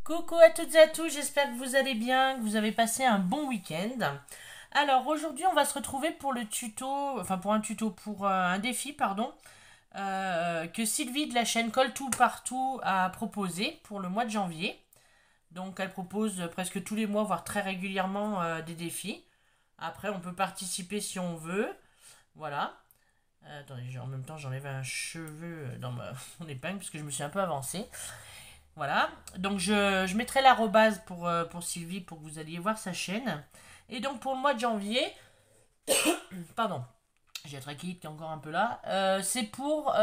Coucou à toutes et à tous, j'espère que vous allez bien, que vous avez passé un bon week-end. Alors aujourd'hui on va se retrouver pour le tuto, pour un défi, pardon, que Sylvie de la chaîne Colle Tout Partout a proposé pour le mois de janvier. Donc elle propose presque tous les mois, voire très régulièrement des défis. Après on peut participer si on veut, voilà. Attendez, en même temps j'enlève un cheveu dans mon épingle parce que je me suis un peu avancé. Voilà, donc je mettrai l'arrobase pour Sylvie pour que vous alliez voir sa chaîne. Et donc pour le mois de janvier, pardon, j'ai la trachéite qui est encore un peu là, c'est pour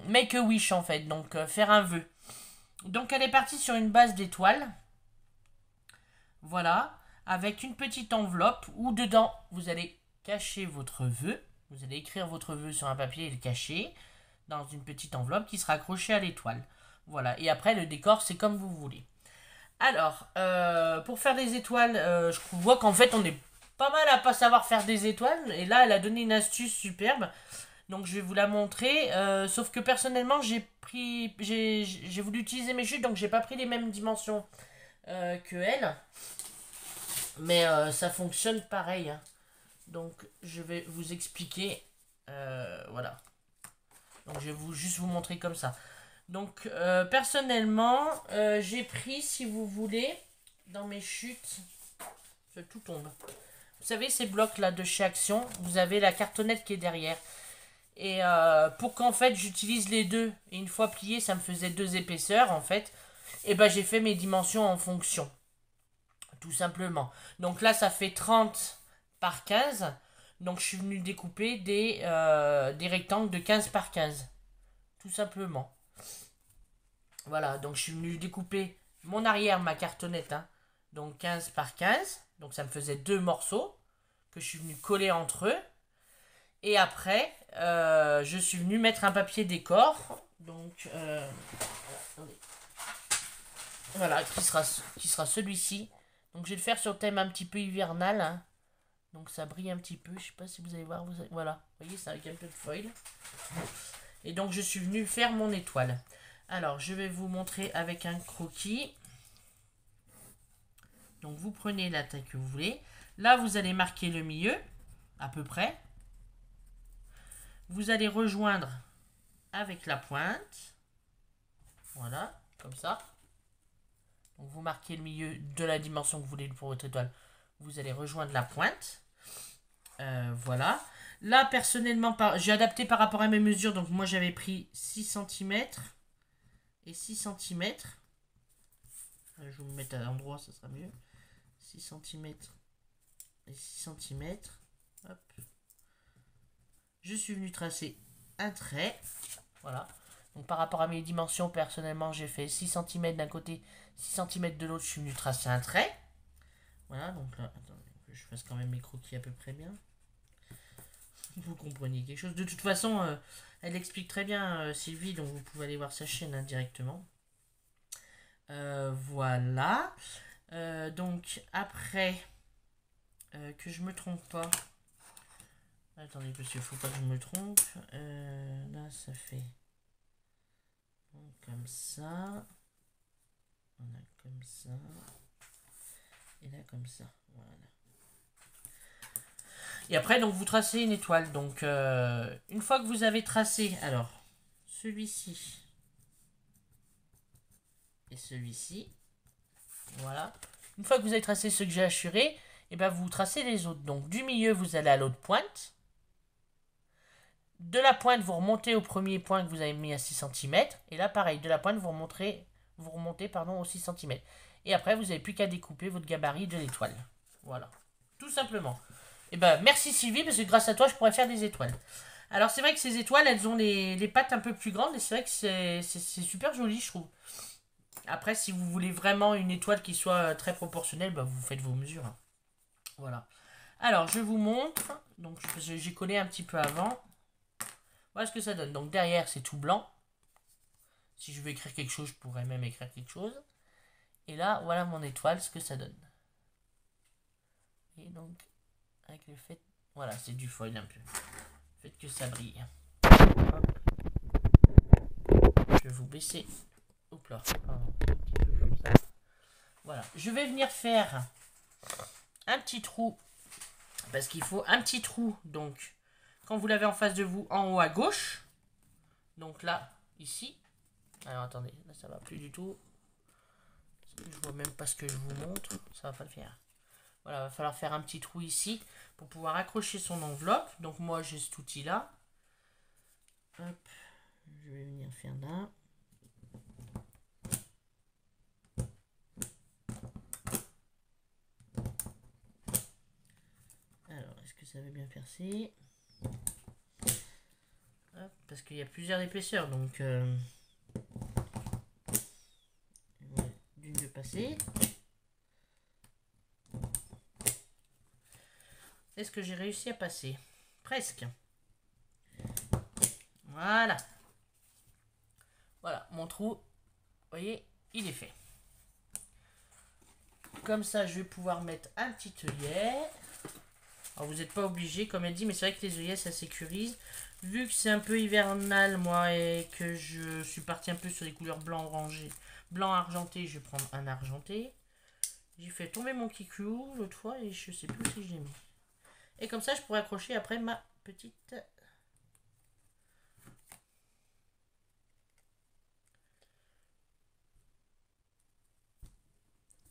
make a wish en fait, donc faire un vœu. Donc elle est partie sur une base d'étoiles, voilà, avec une petite enveloppe où dedans vous allez cacher votre vœu. Vous allez écrire votre vœu sur un papier et le cacher dans une petite enveloppe qui sera accrochée à l'étoile. Voilà, et après le décor c'est comme vous voulez. Alors, pour faire des étoiles, je vois qu'en fait on est pas mal à pas savoir faire des étoiles. Et là elle a donné une astuce superbe. Donc je vais vous la montrer. Sauf que personnellement j'ai voulu utiliser mes chutes, donc j'ai pas pris les mêmes dimensions que elle. Mais ça fonctionne pareil, hein. Donc je vais vous expliquer. Voilà. Donc je vais juste vous montrer comme ça. Donc personnellement, j'ai pris, si vous voulez, dans mes chutes, tout tombe. Vous savez ces blocs là de chez Action, vous avez la cartonnette qui est derrière. Et pour qu'en fait j'utilise les deux, et une fois plié ça me faisait deux épaisseurs en fait, et ben j'ai fait mes dimensions en fonction. Tout simplement. Donc là ça fait 30 par 15. Donc je suis venu découper des rectangles de 15 par 15. Tout simplement. Voilà, donc je suis venu découper mon arrière, ma cartonnette, hein, donc 15 par 15. Donc ça me faisait deux morceaux que je suis venu coller entre eux. Et après, je suis venu mettre un papier décor. Donc, voilà, qui sera celui-ci. Donc je vais le faire sur le thème un petit peu hivernal, hein. Donc ça brille un petit peu, je sais pas si vous allez voir. Voilà, vous voyez, c'est avec un peu de foil. Et donc je suis venu faire mon étoile. Alors, je vais vous montrer avec un croquis. Donc, vous prenez la taille que vous voulez. Là, vous allez marquer le milieu, à peu près. Vous allez rejoindre avec la pointe. Voilà, comme ça. Donc, vous marquez le milieu de la dimension que vous voulez pour votre étoile. Vous allez rejoindre la pointe. Voilà. Là, personnellement, j'ai adapté par rapport à mes mesures. Donc, moi, j'avais pris 6 cm. Et 6 cm. Je vais vous mettre à l'endroit, ça sera mieux. 6 cm et 6 cm. Hop. Je suis venu tracer un trait. Voilà. Donc par rapport à mes dimensions, personnellement, j'ai fait 6 cm d'un côté, 6 cm de l'autre. Je suis venu tracer un trait. Voilà. Donc là, attendez, que je fasse quand même mes croquis à peu près bien. Vous compreniez quelque chose. De toute façon, elle explique très bien, Sylvie, donc vous pouvez aller voir sa chaîne, hein, directement. Voilà. Donc après, que je me trompe pas. Attendez, parce qu'il faut pas que je me trompe. Là, ça fait donc, comme ça. Voilà, comme ça. Et là, comme ça. Voilà. Et après, donc, vous tracez une étoile. Donc, une fois que vous avez tracé, alors, celui-ci et celui-ci, voilà. Une fois que vous avez tracé ceux que j'ai assurés, et ben vous tracez les autres. Donc, du milieu, vous allez à l'autre pointe. De la pointe, vous remontez au premier point que vous avez mis à 6 cm. Et là, pareil, de la pointe, vous remontez aux 6 cm. Et après, vous n'avez plus qu'à découper votre gabarit de l'étoile. Voilà. Tout simplement. Et ben merci Sylvie, parce que grâce à toi, je pourrais faire des étoiles. Alors, c'est vrai que ces étoiles, elles ont les pattes un peu plus grandes. Et c'est vrai que c'est super joli, je trouve. Après, si vous voulez vraiment une étoile qui soit très proportionnelle, bah, vous faites vos mesures. Voilà. Alors, je vous montre. Donc, j'ai collé un petit peu avant. Voilà ce que ça donne. Donc derrière, c'est tout blanc. Si je veux écrire quelque chose, je pourrais même écrire quelque chose. Et là, voilà mon étoile, ce que ça donne. Et donc, avec le fait... Voilà, c'est du foil un peu. Le fait que ça brille. Hop. Je vais vous baisser. Hop là. Un petit peu comme ça. Voilà. Je vais venir faire un petit trou. Parce qu'il faut un petit trou. Donc, quand vous l'avez en face de vous, en haut à gauche. Donc là, ici. Alors attendez, là ça va plus du tout. Je vois même pas ce que je vous montre. Ça va pas le faire. Voilà, va falloir faire un petit trou ici pour pouvoir accrocher son enveloppe. Donc moi j'ai cet outil là. Hop, je vais venir faire là. Alors, est-ce que ça va bien percer? Hop, parce qu'il y a plusieurs épaisseurs, donc d'une de passer. Est-ce que j'ai réussi à passer? Presque. Voilà. Voilà, mon trou, vous voyez, il est fait. Comme ça, je vais pouvoir mettre un petit œillet. Alors, vous n'êtes pas obligé, comme elle dit, mais c'est vrai que les œillets, ça sécurise. Vu que c'est un peu hivernal, moi, et que je suis parti un peu sur les couleurs blanc orangé, blanc argenté, je vais prendre un argenté. J'ai fait tomber mon kikou l'autre fois et je sais plus si je l'ai mis. Et comme ça, je pourrais accrocher après ma petite...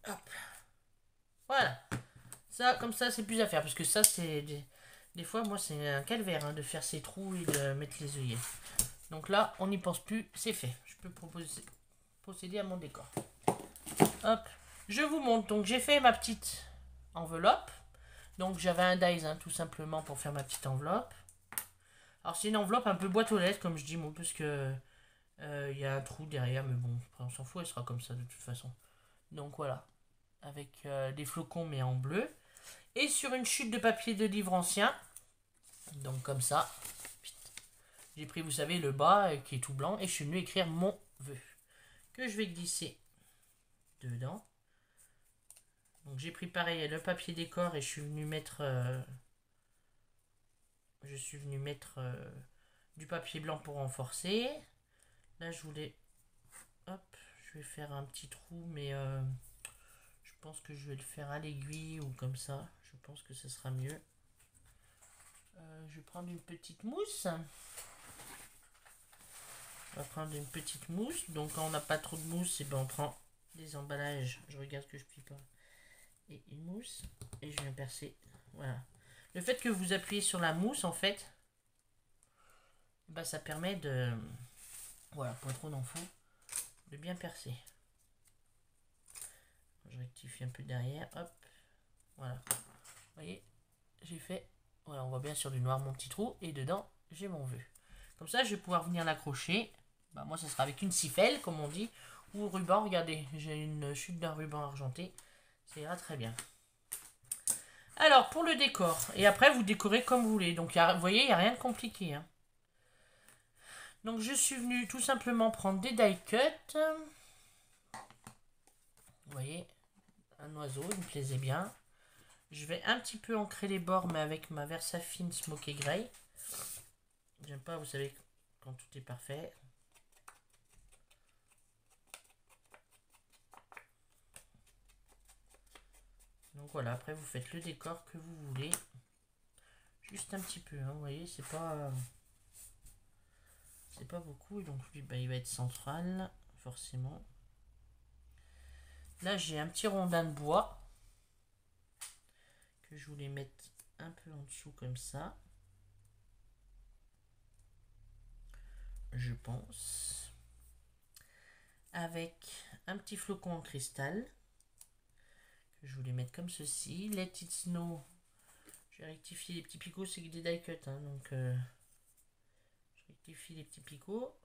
Hop. Voilà. Ça, comme ça, c'est plus à faire. Parce que ça, c'est... Des fois, moi, c'est un calvaire hein, de faire ces trous et de mettre les œillets. Donc là, on n'y pense plus. C'est fait. Je peux procéder à mon décor. Hop. Je vous montre. Donc, j'ai fait ma petite enveloppe. Donc, j'avais un dies, hein, tout simplement, pour faire ma petite enveloppe. Alors, c'est une enveloppe un peu boîte aux lettres, comme je dis, moi, parce que... il y a un trou derrière, mais bon, on s'en fout, elle sera comme ça de toute façon. Donc voilà, avec des flocons mais en bleu. Et sur une chute de papier de livre ancien, donc comme ça, j'ai pris, vous savez, le bas qui est tout blanc et je suis venu écrire mon vœu, que je vais glisser dedans. Donc j'ai pris pareil le papier décor et je suis venu mettre, du papier blanc pour renforcer. Là je voulais, hop, je vais faire un petit trou, mais je pense que je vais le faire à l'aiguille ou comme ça. Je pense que ce sera mieux. Je vais prendre une petite mousse. On va prendre une petite mousse. Donc quand on n'a pas trop de mousse, et ben on prend des emballages. Je regarde que je plie pas. Et une mousse. Et je viens percer. Voilà. Le fait que vous appuyez sur la mousse, en fait, bah, ça permet de... Voilà, pour trop d'en fou, de bien percer. Je rectifie un peu derrière. Hop. Voilà. Vous voyez, j'ai fait... Voilà, on voit bien sur du noir mon petit trou. Et dedans, j'ai mon vœu. Comme ça, je vais pouvoir venir l'accrocher. Bah, moi, ce sera avec une siffelle, comme on dit. Ou ruban, regardez, j'ai une chute d'un ruban argenté. Ça ira très bien. Alors, pour le décor. Et après, vous décorez comme vous voulez. Donc, vous voyez, il n'y a rien de compliqué. Hein. Donc, je suis venu tout simplement prendre des die cuts. Vous voyez, un oiseau, il me plaisait bien. Je vais un petit peu ancrer les bords, mais avec ma Versafine Smoky Grey. J'aime pas, vous savez, quand tout est parfait. Donc voilà, après vous faites le décor que vous voulez. Juste un petit peu, hein, vous voyez, c'est pas beaucoup. Donc lui, bah, il va être central, forcément. Là, j'ai un petit rondin de bois que je voulais mettre un peu en dessous comme ça. Je pense. Avec un petit flocon en cristal que je voulais mettre comme ceci. Let it snow. J'ai rectifié les petits picots, c'est des die cut, hein, donc je rectifie les petits picots.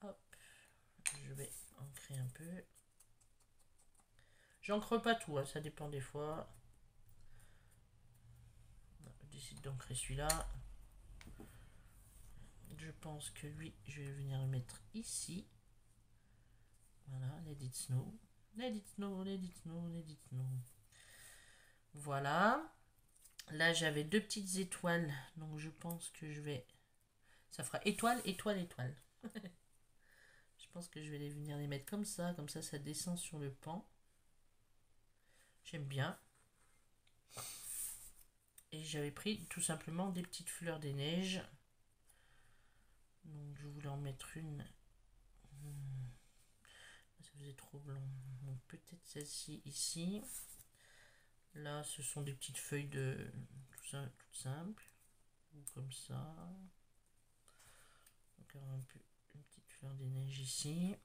Hop, je vais ancrer un peu. J'encre pas tout, hein, ça dépend des fois. Je décide d'ancrer celui-là. Je pense que lui, je vais venir le mettre ici. Voilà, let it snow. Let it snow, let it snow, let it snow. Voilà. Là, j'avais deux petites étoiles. Donc, je pense que je vais... Ça fera étoile, étoile, étoile. Je pense que je vais venir les mettre comme ça ça descend sur le pan. J'aime bien. Et j'avais pris tout simplement des petites fleurs des neiges. Donc je voulais en mettre une. Ça faisait trop blanc. Donc peut-être celle-ci ici. Là, ce sont des petites feuilles de tout ça, toutes simples. Ou comme ça. Encore un peu une petite fleur des neiges ici.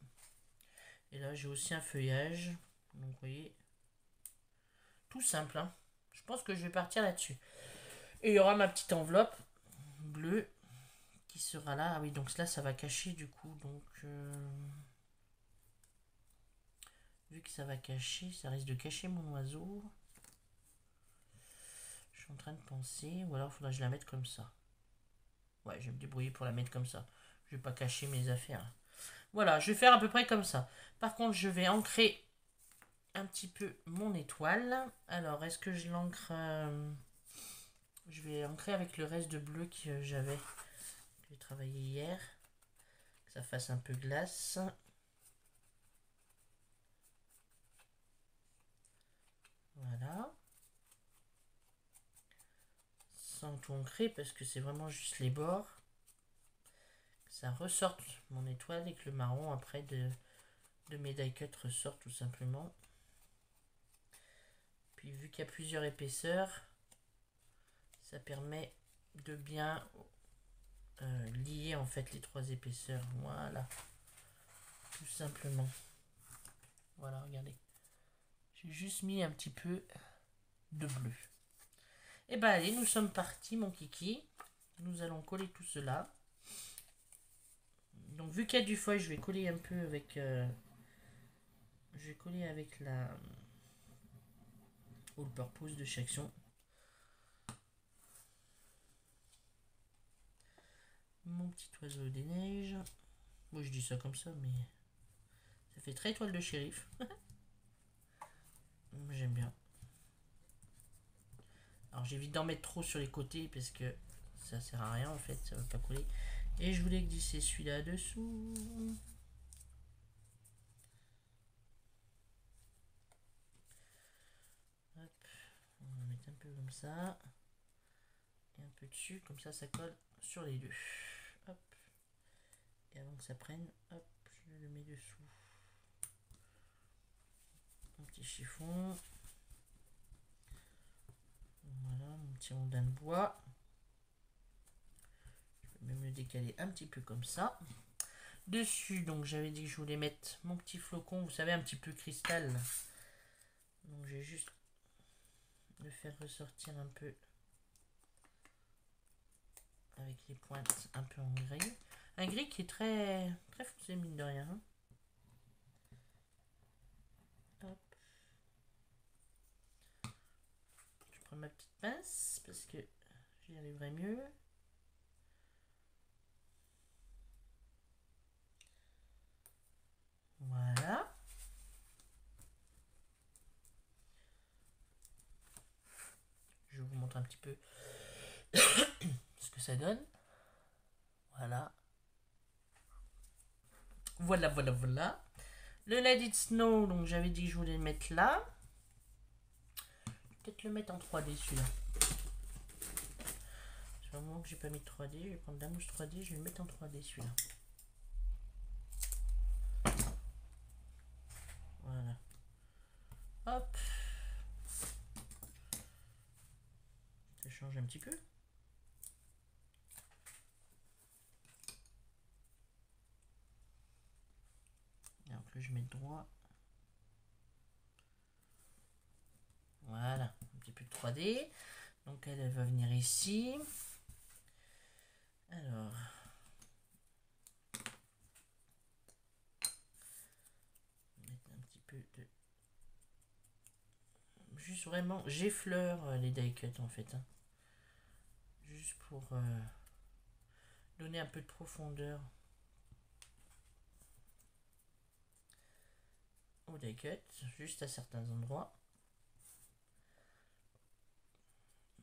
Et là, j'ai aussi un feuillage. Donc vous voyez, tout simple. Hein. Je pense que je vais partir là-dessus. Et il y aura ma petite enveloppe bleue qui sera là. Ah oui, donc là, ça va cacher du coup. Donc vu que ça va cacher, ça risque de cacher mon oiseau. Je suis en train de penser. Ou alors, il faudra que je la mette comme ça. Ouais, je vais me débrouiller pour la mettre comme ça. Je vais pas cacher mes affaires. Voilà, je vais faire à peu près comme ça. Par contre, je vais ancrer un petit peu mon étoile. Alors, est-ce que je l'ancre je vais ancrer avec le reste de bleu que j'avais. J'ai travaillé hier. Que ça fasse un peu glace. Voilà. Sans tout ancrer parce que c'est vraiment juste les bords. Que ça ressorte mon étoile et que le marron après de mes die cut ressort tout simplement. Puis vu qu'il y a plusieurs épaisseurs, ça permet de bien lier en fait les trois épaisseurs. Voilà. Tout simplement. Voilà, regardez. J'ai juste mis un petit peu de bleu. Et ben allez, nous sommes partis mon kiki. Nous allons coller tout cela. Donc vu qu'il y a du feuille, je vais coller un peu avec... je vais coller avec la... all purpose de chaque son. Mon petit oiseau des neiges. Moi je dis ça comme ça, mais... ça fait très étoile de shérif. J'aime bien. Alors j'évite d'en mettre trop sur les côtés parce que ça sert à rien en fait, ça va pas coller. Et je voulais glisser celui-là dessous. Hop, on va mettre un peu comme ça. Et un peu dessus, comme ça colle sur les deux. Hop. Et avant que ça prenne, hop, je le mets dessous. Un petit chiffon. Voilà, mon petit rondin de bois. Je vais même le décaler un petit peu comme ça. Dessus, donc j'avais dit que je voulais mettre mon petit flocon, vous savez, un petit peu cristal. Donc j'ai juste le faire ressortir un peu avec les pointes un peu en gris. Un gris qui est très foncé mine de rien. Hop. Je prends ma petite pince parce que j'y arriverai mieux. Voilà. Je vous montre un petit peu ce que ça donne. Voilà. Voilà. Le Let It Snow, donc j'avais dit que je voulais le mettre là. Peut-être le mettre en 3D celui-là. C'est un moment que j'ai pas mis de 3D. Je vais prendre de la mousse 3D, je vais le mettre en 3D celui-là. Voilà. Hop. Ça change un petit peu. Alors que je mets droit. Voilà, un petit peu de 3D. Donc elle va venir ici. Alors. Mettre un petit peu de... juste vraiment, j'effleure les die cut en fait. Hein. Juste pour donner un peu de profondeur au die cut, juste à certains endroits.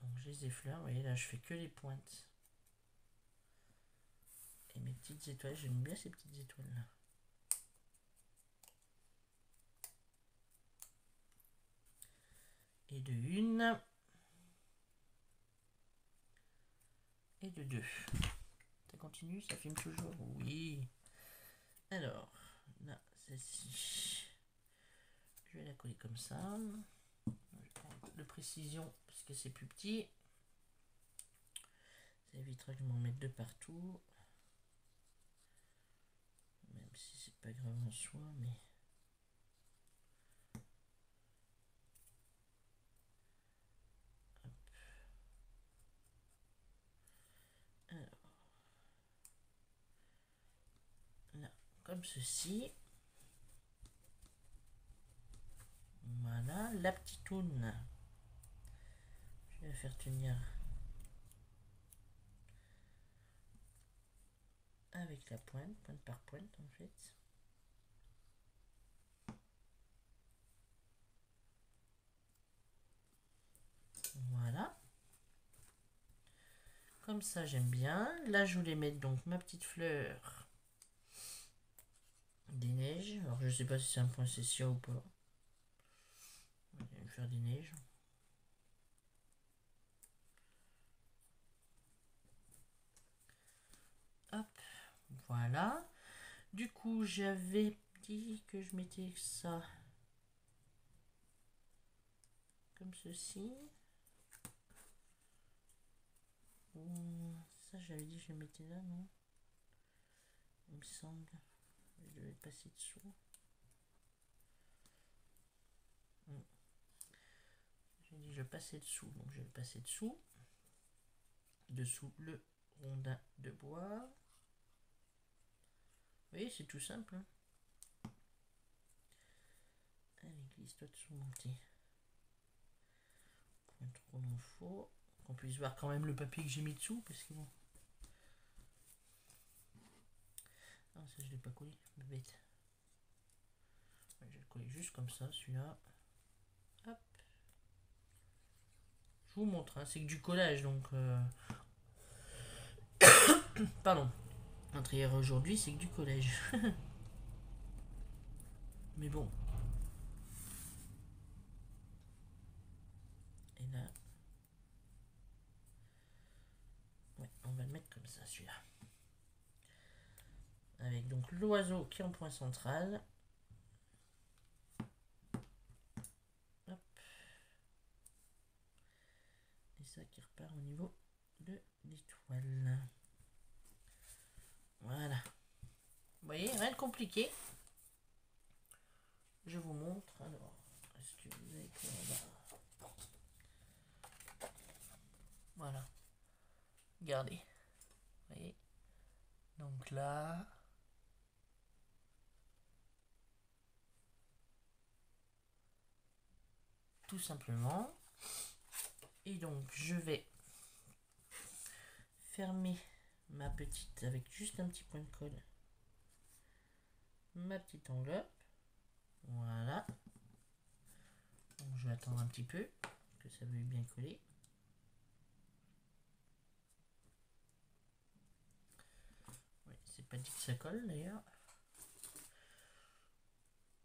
Donc je les effleure, vous voyez là je fais que les pointes. Et mes petites étoiles, j'aime bien ces petites étoiles là. Et de 1. Et de 2. Ça continue, ça filme toujours. Oui. Alors, là, celle-ci. Je vais la coller comme ça. Je vais prendre de précision parce que c'est plus petit. Ça évitera de m'en mettre de partout. Même si c'est pas grave en soi, mais... Hop. Alors, là, comme ceci. Voilà, la petite toune. Je vais la faire tenir avec la pointe par pointe en fait. Voilà. Comme ça j'aime bien. Là je voulais mettre donc ma petite fleur des neiges. Alors je sais pas si c'est un poinsettia ou pas. Je vais faire des neiges. Hop, voilà. Du coup j'avais dit que je mettais ça comme ceci. Ça j'avais dit que je le mettais là, non? Il me semble. Je devais passer dessous. J'ai dit je passais dessous, donc je vais le passer dessous. Dessous le rondin de bois. Vous voyez, c'est tout simple. Hein. Allez, glisse-toi dessous mon petit. Point trop non faux. Qu'on puisse voir quand même le papier que j'ai mis dessous, parce que bon. Ah, ça je l'ai pas collé, bête. Ouais, je vais le coller juste comme ça, celui-là. Hop. Je vous montre, hein, c'est que du collage, donc... Pardon. Notre hier aujourd'hui, c'est que du collage. Mais bon. Et là... Ouais, on va le mettre comme ça, celui-là. Avec donc l'oiseau qui est en point central. Hop. Et ça qui repart au niveau de l'étoile. Voilà. Vous voyez, rien de compliqué. Je vous montre. Alors, est-ce que vous avez quoi là-bas? Voilà. Regardez. Vous voyez. Donc là. Tout simplement. Et donc, je vais fermer ma petite avec juste un petit point de colle. Ma petite enveloppe. Voilà. Donc, je vais attendre un petit peu que ça veuille bien coller. Oui, c'est pas dit que ça colle d'ailleurs.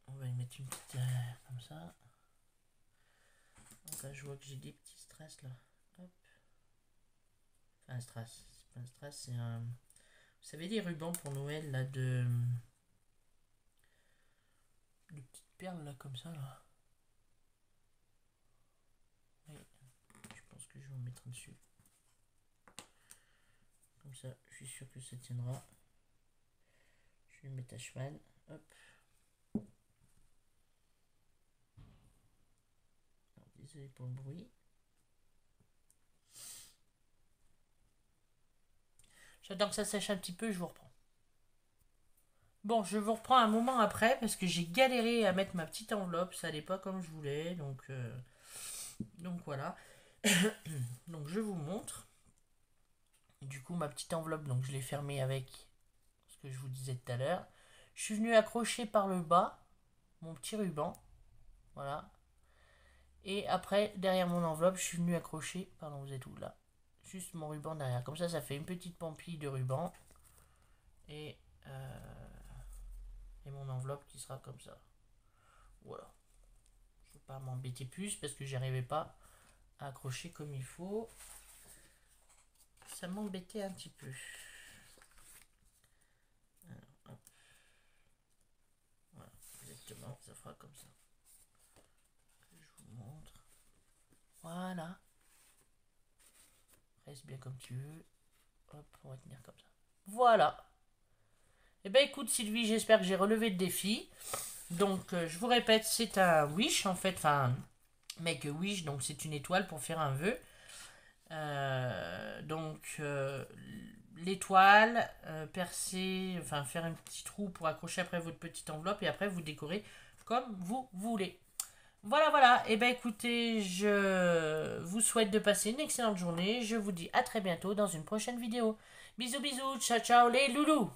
On va y mettre une petite comme ça. Donc là, je vois que j'ai des petits strass là. Hop. Enfin, un strass. C'est pas un strass, c'est un... Vous savez, des rubans pour Noël là de petites perles là comme ça là. Oui. Je pense que je vais en mettre dessus. Comme ça, je suis sûr que ça tiendra. Je vais le mettre à cheval. Hop. Alors, désolé pour le bruit. J'attends que ça sèche un petit peu, je vous reprends. Bon, je vous reprends un moment après parce que j'ai galéré à mettre ma petite enveloppe. Ça n'allait pas comme je voulais. Donc voilà. Donc je vous montre. Du coup, ma petite enveloppe, donc je l'ai fermée avec ce que je vous disais tout à l'heure. Je suis venu accrocher par le bas mon petit ruban. Voilà. Et après, derrière mon enveloppe, je suis venu accrocher. Pardon, vous êtes où là? Juste mon ruban derrière. Comme ça fait une petite pampille de ruban. Et mon enveloppe qui sera comme ça. Voilà. Je pas m'embêter plus parce que j'arrivais pas à accrocher comme il faut. Ça m'embêtait un petit peu. Alors, hop. Voilà, exactement, ça fera comme ça. Je vous montre. Voilà. Reste bien comme tu veux. Hop, on va tenir comme ça. Voilà. Eh ben écoute Sylvie, j'espère que j'ai relevé le défi. Donc je vous répète, c'est un wish en fait, enfin make a wish, donc c'est une étoile pour faire un vœu. L'étoile, percer, enfin faire un petit trou pour accrocher après votre petite enveloppe et après vous décorez comme vous voulez. Voilà, et ben écoutez, je vous souhaite de passer une excellente journée. Je vous dis à très bientôt dans une prochaine vidéo. Bisous, ciao les loulous.